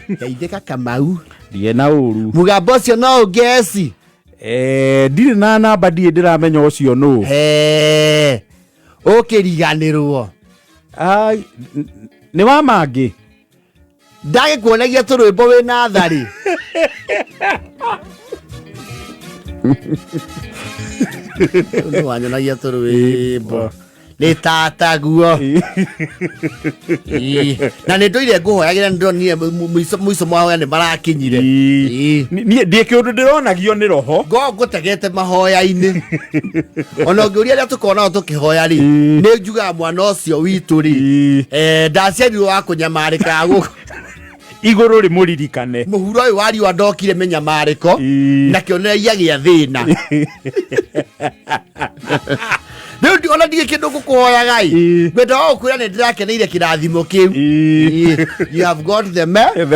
Geithika Kamau. Die na uru. Mugambo cio no ngeci. Ndire na namba die ndiramenya ucio no. Ukiriganirwo. Ai ni wa mangi. Ndage kuonagia turwimbo we na thari. Ndio wanyonagia turwimbo. Ni tata guo. Na nä ndå ire ngå hoyagä ndonire muico mwahoya nä marakinyire ndä kä å ndå ndä ronagio nä roho ngå tegete mahoya-inä ona å ngä å ria arä a tå konao tå kä hoya rä nä njugaga mwana å cio witå rä ndaciarirwo wa kå nyamarä ka gå igå rå rä må ririkane må huro å yå wa riua ndokire mä nyamarä ko na kä onereria gä a thä na Ndio ona ndige kindu gukuhoyaga ngwenda o kwira ni ndirakeneire kirathimo kiu you have got the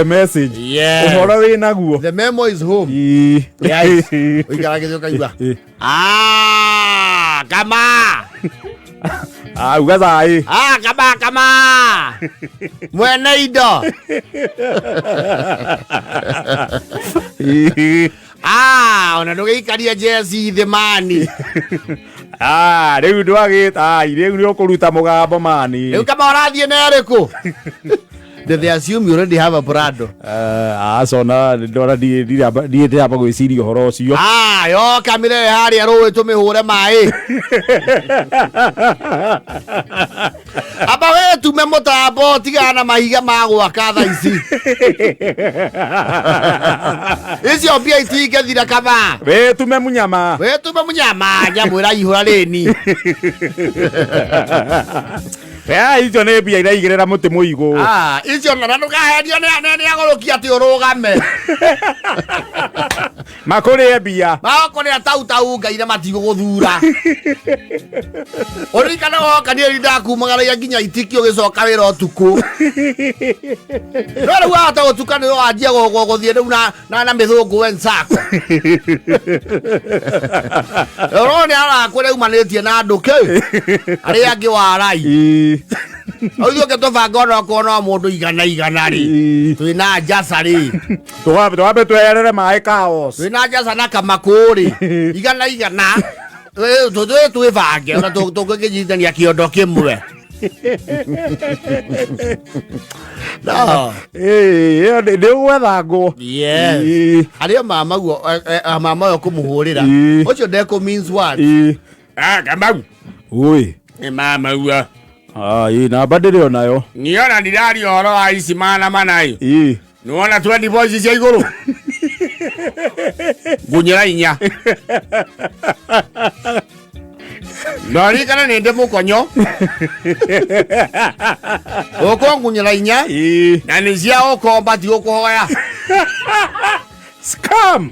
message uhoro wi naguo the memo is home yes uikara githio kaigua kama ugathai kama mwene indo ona ndugeikaria jezi the mani riu ndwagita riu ni ukuruta mugambo mani riu kama urathie neriku they assume you already have a Prado so na ndora di aba gwiciria horo ucio yo kamire hari arowe tumihure mai aba we tume mutambo tigana mahiga magwaka tha ici icio bia itingethira kama we tume munyama nyamwira ihura reni icio nä mbia iraigä muti muigu icio na ndugahendio nä agårå ati urugame makå mbia makå a tautau ngaire matigå gå thura å ririkana wokanire ndakumagaraia nginya itikio gä coka wä ra å tukå no rä u wahota gå tukanä ro wanjia gå thiä rä u na mä thå ngå wensako ro nä arakå rä umanä tie na andå kä arä angä warai Oyo ke to vagora ko no mundu igana ri twina jasa ri twabe twelere mai chaos twina jasa na kamakuri igana twe vage ona to kugijithania kiondo kimwe no de wethago aria mama guo mama yo kumuhurira ucio ndeko means what Kamau oi mama guo namba ndä rä o nayo niona ndirari horo wa ici mana manayo niwona 20 voices cia iguru ngunyira inya ndori kana nä ndä må konyo å ko ngunyira inya na nä cia å komba ti å kå hoya scam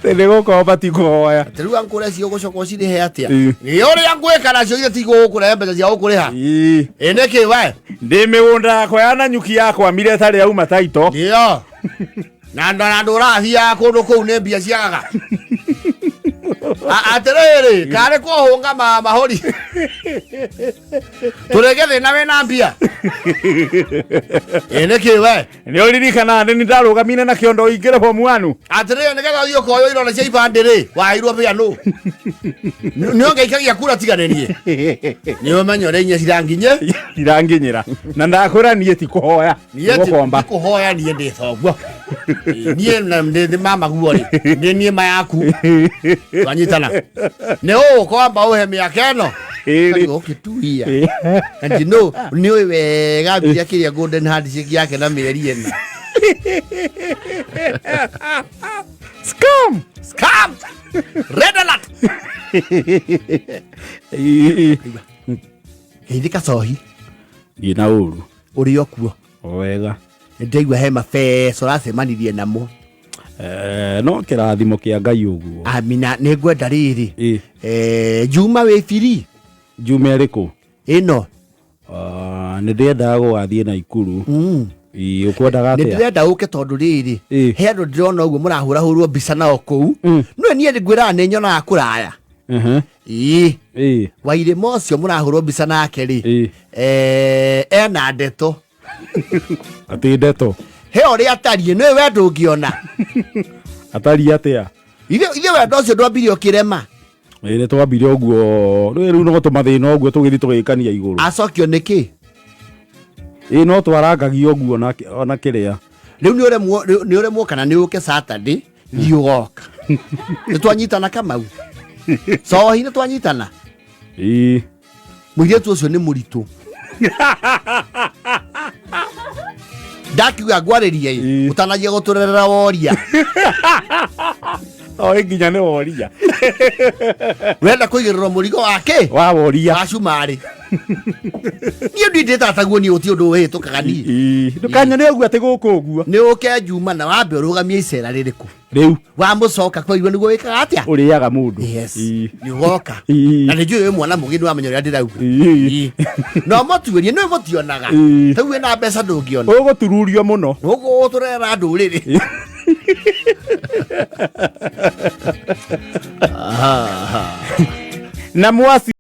tene go ko bati ko ya riu ankure cio gucoka ciri he atia ni uri angweka nacio ire ti gukura mbeca cia gukuriha ene ki we ndi migunda ko yana nyuki yakwa mire tari auma taito ndio na ndurathia kundu kuu ne mbia ciagaga aterere kare ko hunga mahori turege thina we na mbia ene ki we ni uririkana ni ndarugamine na kiondo ingire ho mwanu aterere ne gaga yo koyo iro na cia ibandire wairwo bia no ni ongeikagia kura tiganenie ni umenyo re nya iranginyira na ndakuranie ti kuhoya ni kuhoya ni ndi thoguo ni na ndi mama guori ni ma yaku wanyitana ne o kwamba uhe miaka eno ukituia and you know ni wega bia kiria golden handshake yake na meri ena scam red alert Geithika sohi ina uru uri okuo wega ndeigua he mafeso racemanirie namo no kirathimo kia Ngai uguo amina ne ngwenda riri juma we firi juma eriku ino ni ndenda gwathie na ikuru ukwendaga atia ni ndenda uke tondu riri he andu ndirona uguo murahura hurwo mbica nao kuu no nie ngwira ni nyona kuraya waire mocio murahurwo mbica nake ri ena ndeto Ati ndeto. He ori atari no we ndungiona. Atari atia. Ithe we ndocio ndwambirio kirema. Ni twambire oguo. Riu no tumathina oguo tugithi tugikania iguru. Acokio niki? No twarangagi oguo na kiria. Riu ni uremwo kana ni uke Saturday liugoka. Ni twanyitana Kamau. So hina twanyitana. Muiretu ucio ni muritu. Ndakiuga ngwaririe utanagia guturerera woria. Nginya ni woria. Wenda kuigirira murigo wake wa woria wa cumari. Niĩ ndĩ tataguo ni uti undu wihitukaga ni. Ndukanya ni oguo ati guku oguo. Ni uke Juma na wambe urugamie icera ririku. Riu wa mucoka kwa igwe niguo wikaga atia? Uriaga mundu. Yes. Ni ugoka. Na ni njui mwana mugini wa menyo ria ndirauga. No motuirie ni mutionaga. Tagu na mbeca ndungiona. Ugutururio muno. Uguturera nduriri. Na mwasi